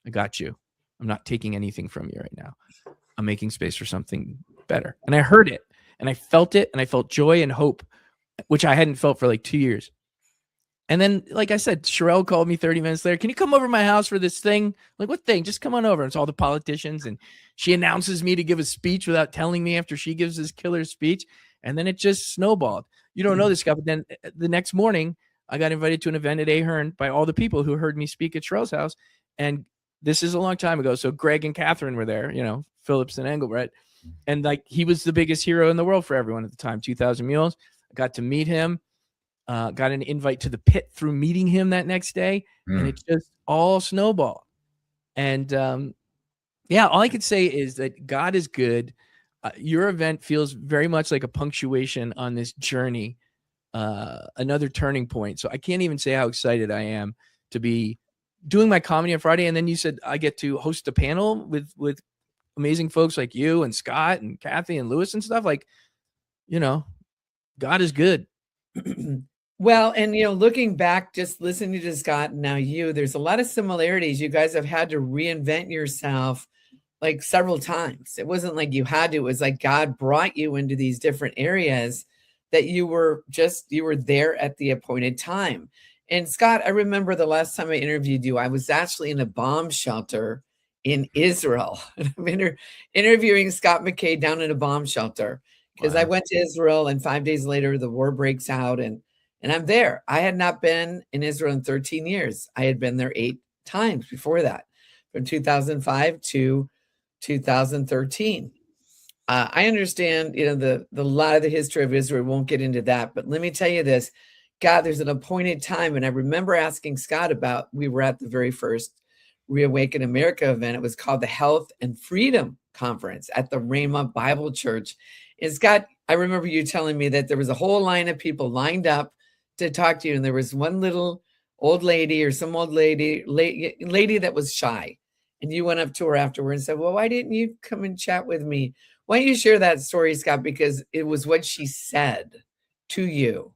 I got you. I'm not taking anything from you right now. I'm making space for something better. And I heard it and I felt it, and I felt joy and hope, which I hadn't felt for like 2 years. And then, like I said, Sherelle called me 30 minutes later. Can you come over to my house for this thing? I'm like, what thing? Just come on over. And it's all the politicians. And she announces me to give a speech without telling me after she gives this killer speech. And then it just snowballed. You don't know this guy. But then the next morning, I got invited to an event at Ahern by all the people who heard me speak at Sherelle's house. And this is a long time ago. So Greg and Catherine were there, Phillips and Engelbrett. And like, he was the biggest hero in the world for everyone at the time, 2,000 Mules. I got to meet him. Got an invite to the pit through meeting him that next day, and it just all snowballed. And all I could say is that God is good. Your event feels very much like a punctuation on this journey, another turning point. So I can't even say how excited I am to be doing my comedy on Friday. And then you said I get to host a panel with amazing folks like you and Scott and Kathy and Lewis and stuff. Like, God is good. Well, and looking back, just listening to Scott and now there's a lot of similarities. You guys have had to reinvent yourself like several times. It wasn't like you had to, it was like God brought you into these different areas that you were there at the appointed time. And Scott, I remember the last time I interviewed you, I was actually in a bomb shelter in Israel. I'm interviewing Scott McKAY down in a bomb shelter because I went to Israel, and 5 days later the war breaks out, and I'm there. I had not been in Israel in 13 years. I had been there 8 times before that, from 2005 to 2013. I understand, the lot of the history of Israel. Won't get into that, but let me tell you this, God, there's an appointed time. And I remember asking Scott about, we were at the very first Reawaken America event. It was called the Health and Freedom Conference at the Rhema Bible Church. And Scott, I remember you telling me that there was a whole line of people lined up to talk to you. And there was one little old lady or some old lady that was shy. And you went up to her afterward and said, well, why didn't you come and chat with me? Why don't you share that story, Scott? Because it was what she said to you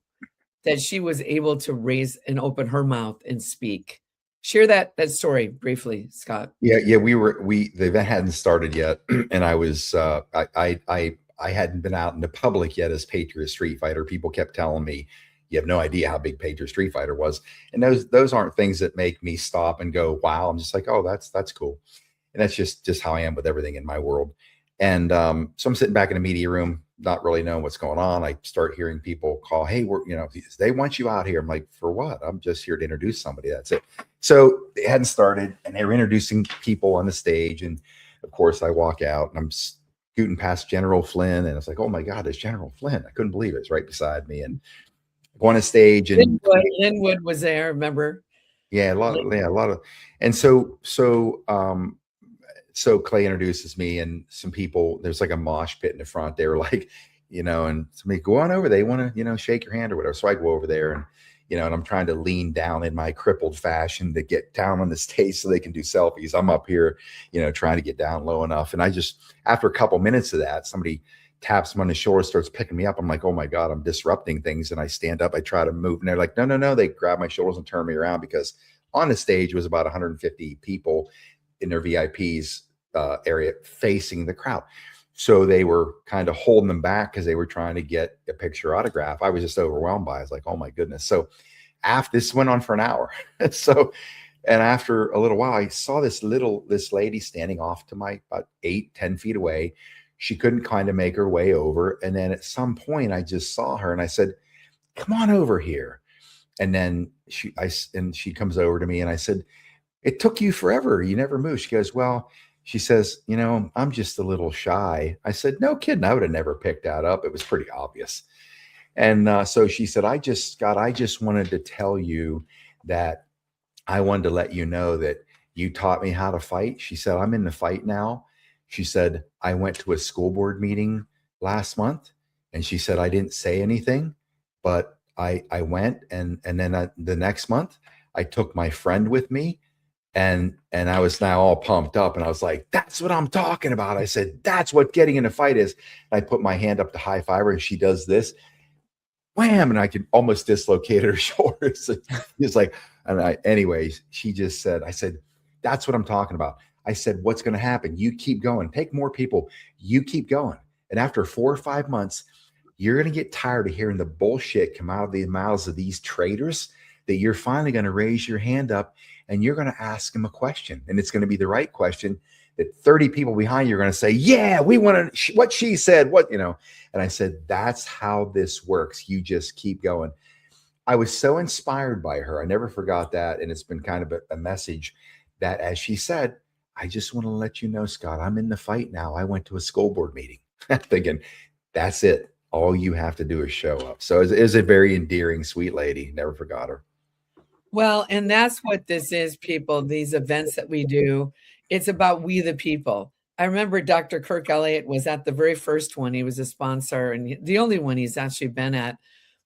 that she was able to raise and open her mouth and speak. Share that story briefly, Scott. Yeah. The event hadn't started yet. And I was, I hadn't been out in the public yet as Patriot Streetfighter. People kept telling me, you have no idea how big Patriot Streetfighter was. And those aren't things that make me stop and go, wow. I'm just like, oh, that's cool. And that's just how I am with everything in my world. And so I'm sitting back in a media room, not really knowing what's going on. I start hearing people call, hey, they want you out here. I'm like, for what? I'm just here to introduce somebody. That's it. So they hadn't started, and they were introducing people on the stage. And of course I walk out, and I'm scooting past General Flynn. And it's like, oh my God, it's General Flynn. I couldn't believe it. It's right beside me. And go on a stage, and Linwood was there, remember? Yeah, a lot of, and so Clay introduces me, and some people, there's like a mosh pit in the front. They were like, and somebody, go on over. They want to, shake your hand or whatever. So I go over there, and, and I'm trying to lean down in my crippled fashion to get down on the stage so they can do selfies. I'm up here, trying to get down low enough. And I just, after a couple minutes of that, somebody taps me on the shoulder, starts picking me up. I'm like, oh my God, I'm disrupting things. And I stand up, I try to move, and they're like, no. They grab my shoulders and turn me around, because on the stage was about 150 people in their VIPs area facing the crowd. So they were kind of holding them back because they were trying to get a picture autograph. I was just overwhelmed by it. I was like, oh my goodness. So after this went on for an hour. So, and after a little while, I saw this lady standing off to my about 8-10 feet away. She couldn't kind of make her way over. And then at some point I just saw her and I said, come on over here. And then she comes over to me and I said, it took you forever. You never moved. She goes, well, she says, you know, I'm just a little shy. I said, no kidding. I would have never picked that up. It was pretty obvious. And so she said, I just wanted to tell you that I wanted to let you know that you taught me how to fight. She said, I'm in the fight now. She said, I went to a school board meeting last month. And she said, I didn't say anything, but I went. And then the next month I took my friend with me. And I was now all pumped up and I was like, that's what I'm talking about. I said, that's what getting in a fight is. And I put my hand up to high five her and she does this, wham. And I could almost dislocate her shoulders. He's like, anyways, she just said, I said, that's what I'm talking about. I said, what's going to happen? You keep going, take more people, you keep going. And after 4 or 5 months, you're going to get tired of hearing the bullshit come out of the mouths of these traitors that you're finally going to raise your hand up and you're going to ask them a question. And it's going to be the right question that 30 people behind you are going to say, yeah, we want to, what she said, what, you know. And I said, that's how this works. You just keep going. I was so inspired by her. I never forgot that. And it's been kind of a message that, as she said, I just want to let you know, Scott, I'm in the fight now. I went to a school board meeting. Thinking, that's it. All you have to do is show up. So it was a very endearing, sweet lady. Never forgot her. Well, and that's what this is, people, these events that we do. It's about we the people. I remember Dr. Kirk Elliott was at the very first one. He was a sponsor and the only one he's actually been at.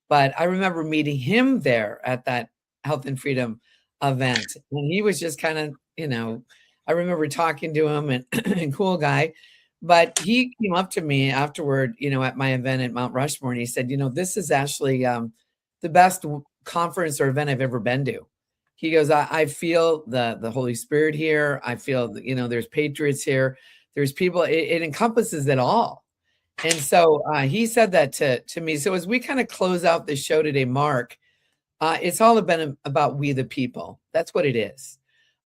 But I remember meeting him there at that Health and Freedom event. And he was just kind of, you know, I remember talking to him and cool guy. But he came up to me afterward, you know, at my event at Mount Rushmore. And he said, you know, this is actually the best conference or event I've ever been to. He goes, I feel the Holy Spirit here. I feel, you know, there's patriots here. There's people, it encompasses it all. And so he said that to me. So as we kind of close out the show today, Mark, it's all been about we the people. That's what it is.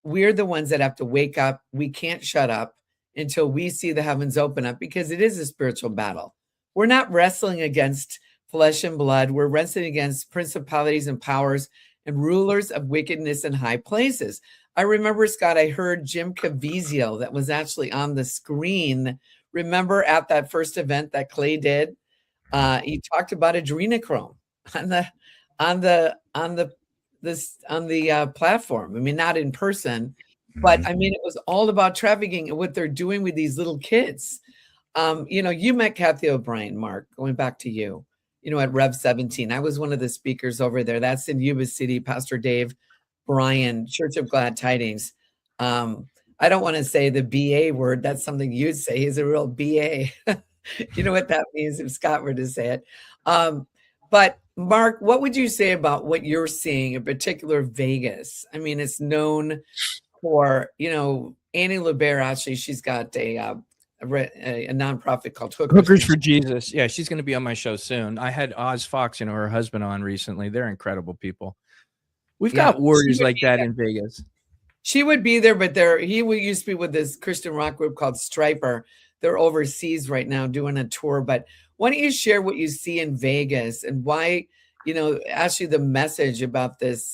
We're the ones that have to wake up. We can't shut up until we see the heavens open up, because it is a spiritual battle. We're not wrestling against flesh and blood. We're wrestling against principalities and powers and rulers of wickedness in high places. I remember, Scott, I heard Jim Caviezel that was actually on the screen. Remember at that first event that Clay did? He talked about adrenochrome on the platform. I mean, not in person, but I mean, it was all about trafficking and what they're doing with these little kids. You know, you met Kathy O'Brien, Mark, going back to you, you know, at Rev 17. I was one of the speakers over there. That's in Yuba City, Pastor Dave Bryan, Church of Glad Tidings. I don't want to say the BA word. That's something you'd say. He's a real BA. You know what that means if Scott were to say it. But Mark, what would you say about what you're seeing, in particular Vegas? I mean, it's known for, you know, Annie LeBaire, actually, she's got a nonprofit called Hookers for Jesus. Yeah, she's going to be on my show soon. I had Oz Fox, you know, her husband, on recently. They're incredible people. We've got warriors like that in Vegas. She would be there, but he used to be with this Christian rock group called Striper. They're overseas right now doing a tour. But why don't you share what you see in Vegas and why, you know, actually the message about this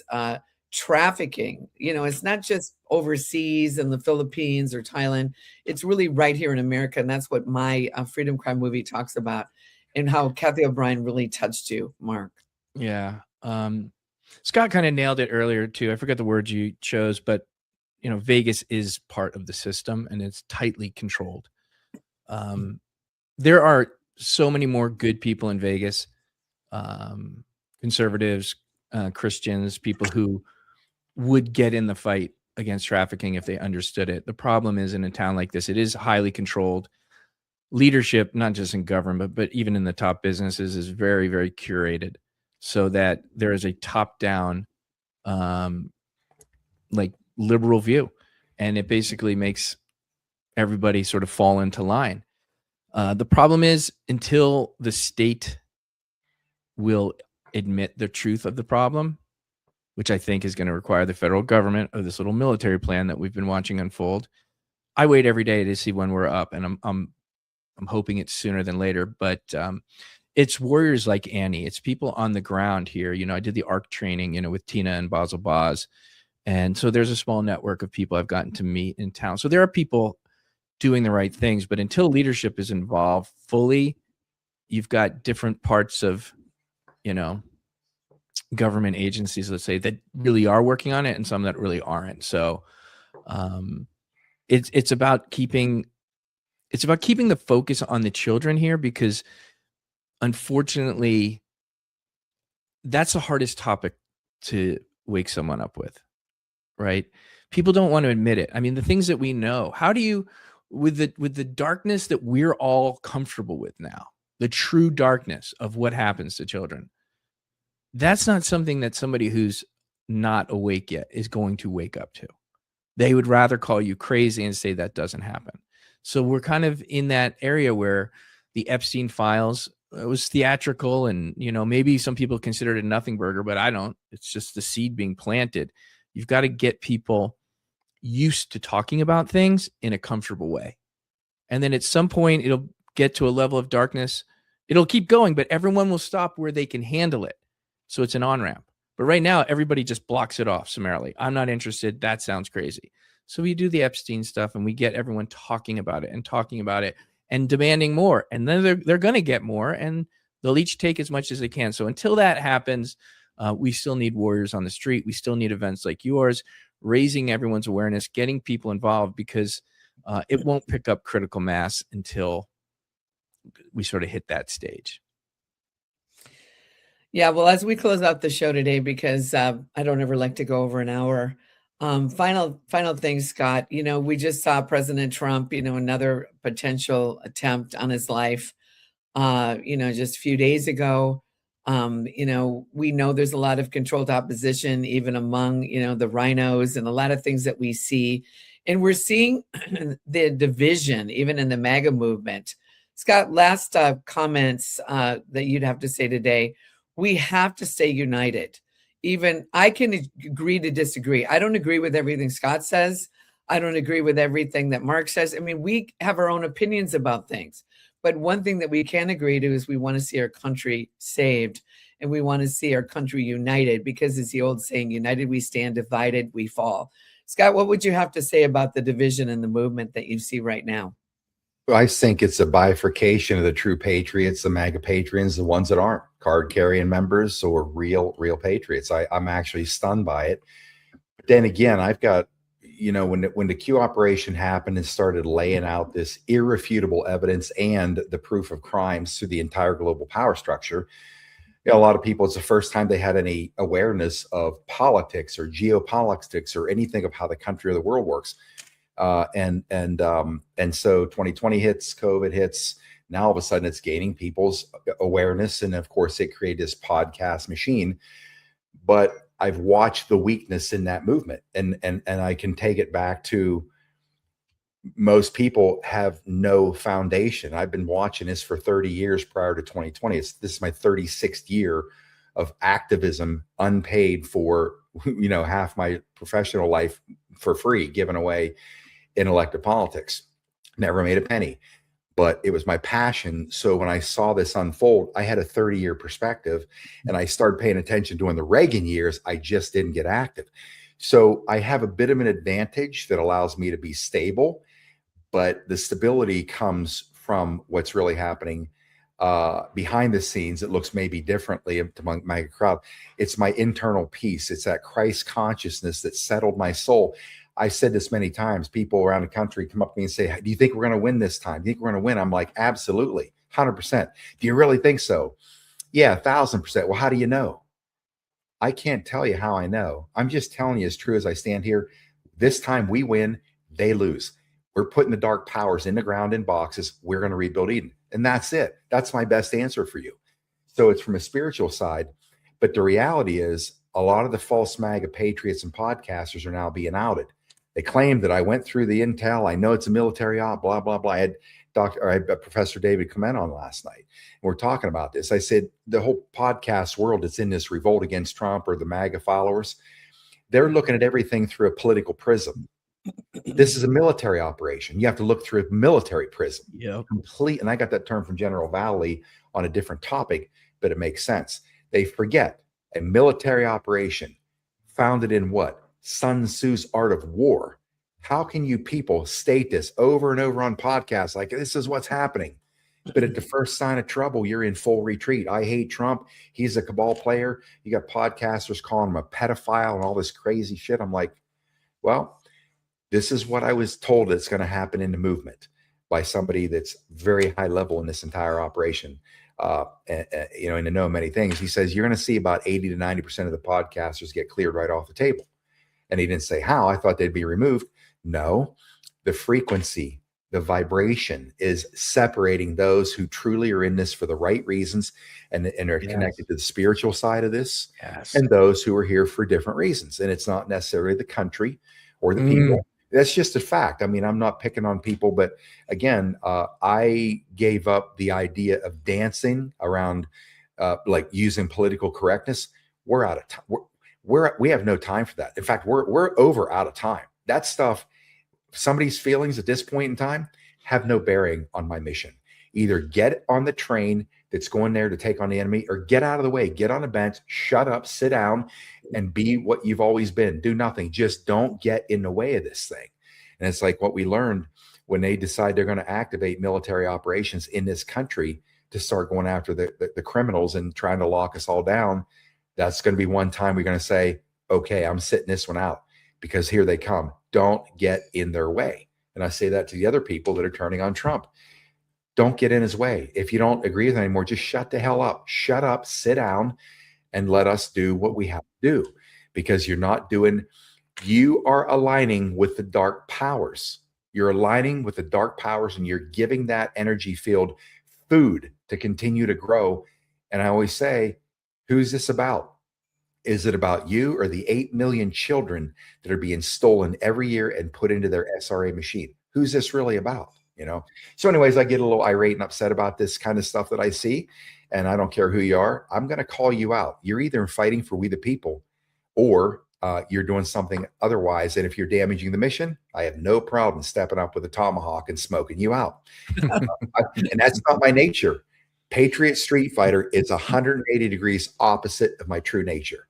trafficking, you know, it's not just overseas in the Philippines or Thailand. It's really right here in America. And that's what my Freedom Crime movie talks about, and how Kathy O'Brien really touched you, Mark. Yeah. Scott kind of nailed it earlier too. I forgot the word you chose, but you know, Vegas is part of the system and it's tightly controlled. There are so many more good people in Vegas, conservatives, Christians, people who would get in the fight against trafficking if they understood it. The problem is, in a town like this, it is highly controlled. Leadership, not just in government, but even in the top businesses, is very, very curated, so that there is a top-down, like liberal view, and it basically makes everybody sort of fall into line. The problem is, until the state will admit the truth of the problem, which I think is going to require the federal government or this little military plan that we've been watching unfold, I wait every day to see when we're up, and I'm hoping it's sooner than later. But it's warriors like Annie. It's people on the ground here. You know, I did the ARC training, you know, with Tina and Basil Boz. And so there's a small network of people I've gotten to meet in town. So there are people doing the right things, but until leadership is involved fully, you've got different parts of, you know, government agencies, let's say, that really are working on it and some that really aren't. So it's about keeping the focus on the children here, because unfortunately that's the hardest topic to wake someone up with, right? People don't want to admit it. I mean, the things that we know, how do you, with the darkness that we're all comfortable with now, the true darkness of what happens to children, that's not something that somebody who's not awake yet is going to wake up to. They would rather call you crazy and say that doesn't happen. So we're kind of in that area where the Epstein files, it was theatrical, and, you know, maybe some people consider it a nothing burger, but I don't. It's just the seed being planted. You've got to get people used to talking about things in a comfortable way. And then at some point it'll get to a level of darkness. It'll keep going, but everyone will stop where they can handle it. So it's an on-ramp. But right now, everybody just blocks it off summarily. I'm not interested. That sounds crazy. So we do the Epstein stuff, and we get everyone talking about it and demanding more. And then they're going to get more, and they'll each take as much as they can. So until that happens, we still need warriors on the street. We still need events like yours, raising everyone's awareness, getting people involved, because it won't pick up critical mass until we sort of hit that stage. Yeah, well, as we close out the show today, because I don't ever like to go over an hour. Final thing, Scott. You know, we just saw President Trump, you know, another potential attempt on his life, you know, just a few days ago. You know, we know there's a lot of controlled opposition, even among, you know, the rhinos, and a lot of things that we see. And we're seeing the division, even in the MAGA movement. Scott, last comments that you'd have to say today. We have to stay united. Even I can agree to disagree. I don't agree with everything Scott says. I don't agree with everything that Mark says. I mean, we have our own opinions about things. But one thing that we can agree to is we want to see our country saved, and we want to see our country united, because it's the old saying, united we stand, divided we fall. Scott, what would you have to say about the division and the movement that you see right now? I think it's a bifurcation of the true patriots, the MAGA patrons, the ones that aren't card carrying members or real patriots. I'm actually stunned by it. But then again, I've got, you know, when the Q operation happened and started laying out this irrefutable evidence and the proof of crimes through the entire global power structure, you know, a lot of people, it's the first time they had any awareness of politics or geopolitics or anything of how the country or the world works. And so 2020 hits, COVID hits. Now all of a sudden it's gaining people's awareness. And of course it created this podcast machine, but I've watched the weakness in that movement, and I can take it back to most people have no foundation. I've been watching this for 30 years prior to 2020. This is my 36th year of activism, unpaid, for, you know, half my professional life for free, given away in elected politics. Never made a penny, but it was my passion. So when I saw this unfold, I had a 30-year perspective, and I started paying attention during the Reagan years. I just didn't get active. So I have a bit of an advantage that allows me to be stable, but the stability comes from what's really happening behind the scenes. It looks maybe differently among my crowd. It's my internal peace. It's that Christ consciousness that settled my soul. I said this many times. People around the country come up to me and say, do you think we're going to win this time? Do you think we're going to win? I'm like, absolutely, 100%. Do you really think so? Yeah, 1,000%. Well, how do you know? I can't tell you how I know. I'm just telling you as true as I stand here. This time we win, they lose. We're putting the dark powers in the ground in boxes. We're going to rebuild Eden. And that's it. That's my best answer for you. So it's from a spiritual side. But the reality is a lot of the false MAGA patriots and podcasters are now being outed. They claim that I went through the intel. I know it's a military op, blah, blah, blah. I had Professor David Clement on last night. And we're talking about this. I said, the whole podcast world that's in this revolt against Trump or the MAGA followers, they're looking at everything through a political prism. This is a military operation. You have to look through a military prism. Yeah. Complete. And I got that term from General Valley on a different topic, but it makes sense. They forget a military operation founded in what? Sun Tzu's Art of War. How can you people state this over and over on podcasts like this is what's happening? But at the first sign of trouble, you're in full retreat. I hate Trump. He's a cabal player. You got podcasters calling him a pedophile and all this crazy shit. I'm like, well, this is what I was told that's going to happen in the movement by somebody that's very high level in this entire operation. And to know many things. He says, you're going to see about 80 to 90% of the podcasters get cleared right off the table. And he didn't say how. I thought they'd be removed. No, the frequency, the vibration is separating those who truly are in this for the right reasons and are connected to the spiritual side of this, and those who are here for different reasons. And it's not necessarily the country or the people. That's just a fact. I mean, I'm not picking on people, but again, I gave up the idea of dancing around, like using political correctness. We're out of time. We have no time for that. In fact, we're over out of time. That stuff, somebody's feelings at this point in time have no bearing on my mission. Either get on the train that's going there to take on the enemy, or get out of the way, get on a bench, shut up, sit down, and be what you've always been. Do nothing. Just don't get in the way of this thing. And it's like what we learned when they decide they're going to activate military operations in this country to start going after the criminals and trying to lock us all down. That's going to be one time we're going to say, okay, I'm sitting this one out because here they come. Don't get in their way. And I say that to the other people that are turning on Trump. Don't get in his way. If you don't agree with him anymore, just shut the hell up. Shut up, sit down, and let us do what we have to do, because you are aligning with the dark powers. You're aligning with the dark powers, and you're giving that energy field food to continue to grow. And I always say, who's this about? Is it about you or the 8 million children that are being stolen every year and put into their SRA machine? Who's this really about? So anyways, I get a little irate and upset about this kind of stuff that I see, and I don't care who you are. I'm going to call you out. You're either fighting for we the people, or you're doing something otherwise. And if you're damaging the mission, I have no problem stepping up with a tomahawk and smoking you out. And that's not my nature. Patriot Streetfighter is 180 degrees opposite of my true nature.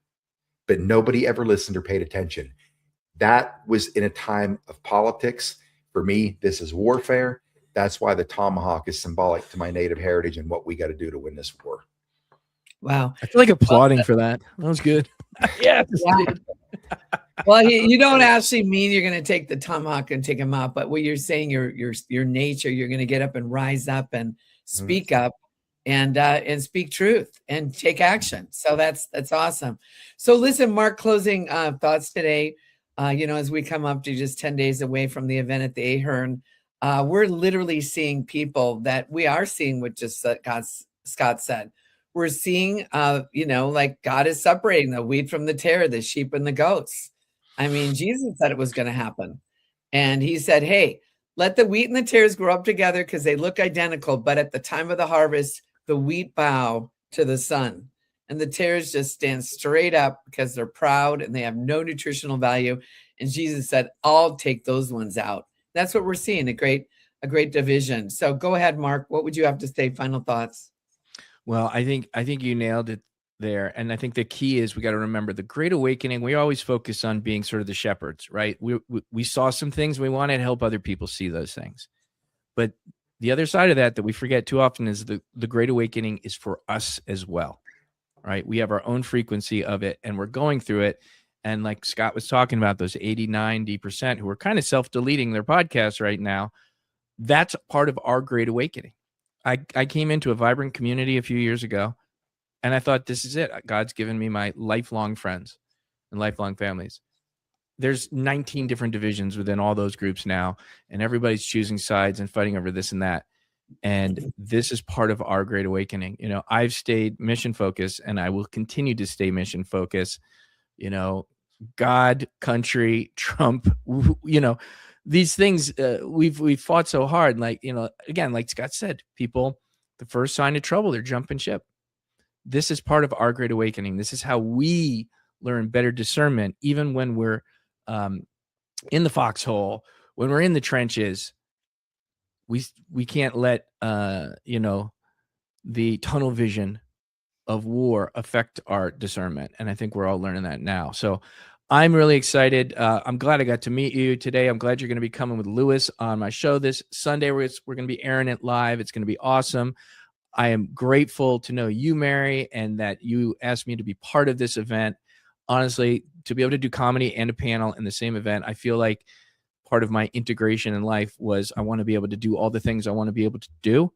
But nobody ever listened or paid attention. That was in a time of politics. For me, this is warfare. That's why the tomahawk is symbolic to my native heritage and what we got to do to win this war. Wow. I feel like applauding for that. That was good. Yeah. Well, you don't actually mean you're going to take the tomahawk and take him out, but what you're saying, your nature, you're going to get up and rise up and speak up and speak truth and take action. So that's awesome. So listen, Mark, closing thoughts today. As we come up to just 10 days away from the event at the Ahern, we're literally seeing people that we are seeing what just Scott said. We're seeing, like God is separating the wheat from the tare, the sheep and the goats. I mean, Jesus said it was going to happen. And he said, hey, let the wheat and the tares grow up together because they look identical. But at the time of the harvest, the wheat bow to the sun. And the tares just stand straight up because they're proud and they have no nutritional value. And Jesus said, I'll take those ones out. That's what we're seeing, a great division. So go ahead, Mark. What would you have to say? Final thoughts? Well, I think you nailed it there. And I think the key is we got to remember the Great Awakening. We always focus on being sort of the shepherds, right? We saw some things. We wanted to help other people see those things. But the other side of that we forget too often is the Great Awakening is for us as well. Right. We have our own frequency of it and we're going through it. And like Scott was talking about, those 80, 90% who are kind of self-deleting their podcasts right now, that's part of our Great Awakening. I came into a vibrant community a few years ago and I thought, this is it. God's given me my lifelong friends and lifelong families. There's 19 different divisions within all those groups now, and everybody's choosing sides and fighting over this and that. And this is part of our Great Awakening. I've stayed mission focused and I will continue to stay mission focused. God, country, Trump, these things, we've fought so hard. Like, again, like Scott said, people, the first sign of trouble, they're jumping ship. This is part of our great awakening. This is how we learn better discernment, even when we're in the foxhole, when we're in the trenches. We can't let the tunnel vision of war affect our discernment, and I think we're all learning that now. So I'm really excited. I'm glad I got to meet you today. I'm glad you're going to be coming with Lewis on my show this Sunday. We're going to be airing it live. It's going to be awesome. I am grateful to know you, Meri, and that you asked me to be part of this event. Honestly, to be able to do comedy and a panel in the same event, I feel like part of my integration in life was I want to be able to do all the things I want to be able to do.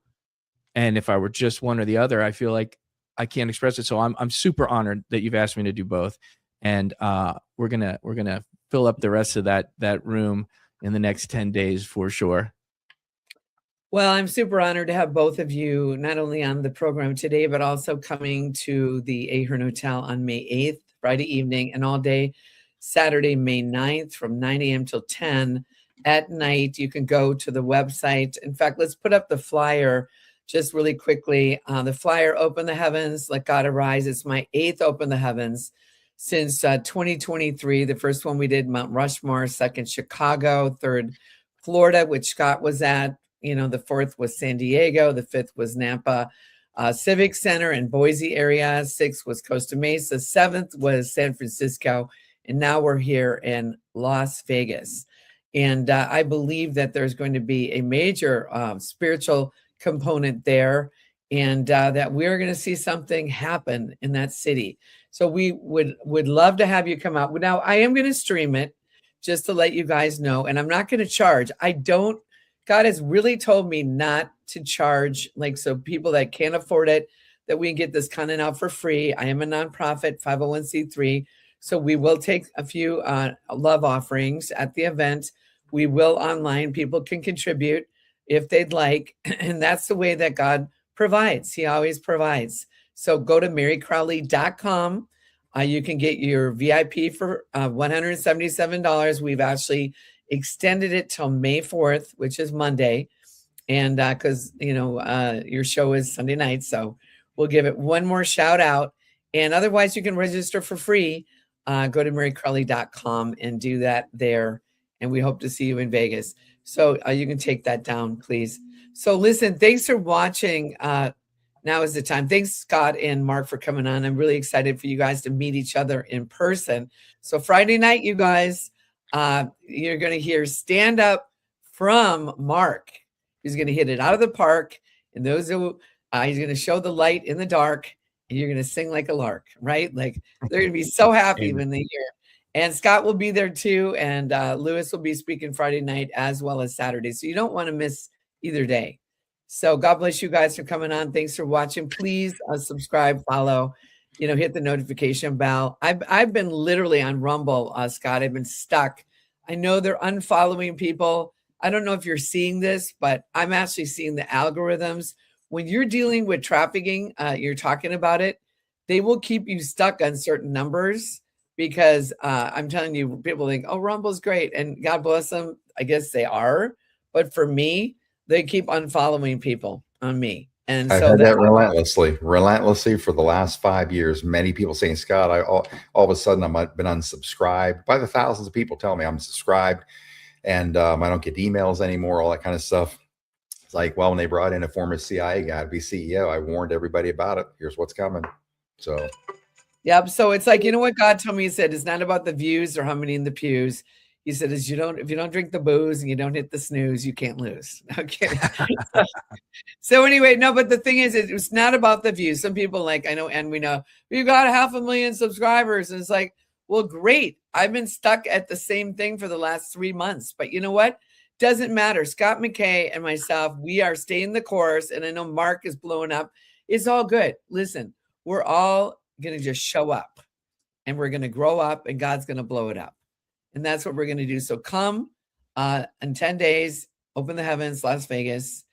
And if I were just one or the other, I feel like I can't express it. So I'm super honored that you've asked me to do both. And we're gonna fill up the rest of that room in the next 10 days for sure. Well, I'm super honored to have both of you not only on the program today, but also coming to the Ahern Hotel on May 8th, Friday evening, and all day Saturday, May 9th from 9 a.m. till 10 at night. You can go to the website. In fact, let's put up the flyer just really quickly. The flyer, Open the Heavens, Let God Arise. It's my 8th Open the Heavens since 2023. The first one we did, Mount Rushmore, second, Chicago, third, Florida, which Scott was at. The fourth was San Diego. The fifth was Napa Civic Center in Boise area. Sixth was Costa Mesa. Seventh was San Francisco. And now we're here in Las Vegas. And I believe that there's going to be a major spiritual component there, and that we're going to see something happen in that city. So we would love to have you come out. Now, I am going to stream it just to let you guys know, and I'm not going to charge. God has really told me not to charge, so people that can't afford it, that we can get this content out for free. I am a nonprofit, 501c3, so we will take a few love offerings at the event. We will online. People can contribute if they'd like, and that's the way that God provides. He always provides. So go to mericrowley.com. You can get your VIP for $177. We've actually extended it till May 4th, which is Monday. And because, your show is Sunday night. So we'll give it one more shout out. And otherwise, you can register for free. Go to mericrowley.com and do that there. And we hope to see you in Vegas. So you can take that down, please. So listen, thanks for watching. Now is the time. Thanks, Scott and Mark, for coming on. I'm really excited for you guys to meet each other in person. So Friday night, you guys, you're going to hear stand up from Mark. He's going to hit it out of the park. And those who he's going to show the light in the dark, and you're going to sing like a lark, right? Like they're going to be so happy when they hear. And Scott will be there too. And Lewis will be speaking Friday night as well as Saturday. So you don't want to miss either day. So God bless you guys for coming on. Thanks for watching. Please subscribe, follow, hit the notification bell. I've been literally on Rumble, Scott. I've been stuck. I know they're unfollowing people. I don't know if you're seeing this, but I'm actually seeing the algorithms. When you're dealing with trafficking, you're talking about it, they will keep you stuck on certain numbers because I'm telling you, people think, oh, Rumble's great. And God bless them. I guess they are. But for me, they keep unfollowing people on me. And I've had that relentlessly for the last 5 years. Many people saying, Scott, all of a sudden I've been unsubscribed by the thousands of people telling me I'm subscribed and I don't get emails anymore, all that kind of stuff. It's like, well, when they brought in a former CIA guy to be CEO, I warned everybody about it. Here's what's coming. So, yep. So it's like, you know what God told me? He said, it's not about the views or how many in the pews. He said, if you don't drink the booze and you don't hit the snooze, you can't lose. Okay. So anyway, no, but the thing is, it was not about the views. Some people I know, and we know we've got 500,000 subscribers. And it's like, well, great. I've been stuck at the same thing for the last 3 months, but you know what? Doesn't matter. Scott McKAY and myself, we are staying the course. And I know Mark is blowing up. It's all good. Listen, we're all going to just show up and we're going to grow up and God's going to blow it up. And that's what we're going to do. So come in 10 days, Open the Heavens, Las Vegas,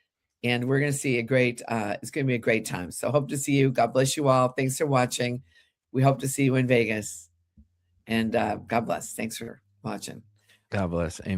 and we're going to see it's going to be a great time. So hope to see you. God bless you all. Thanks for watching. We hope to see you in Vegas. And God bless. Thanks for watching. God bless. Amen.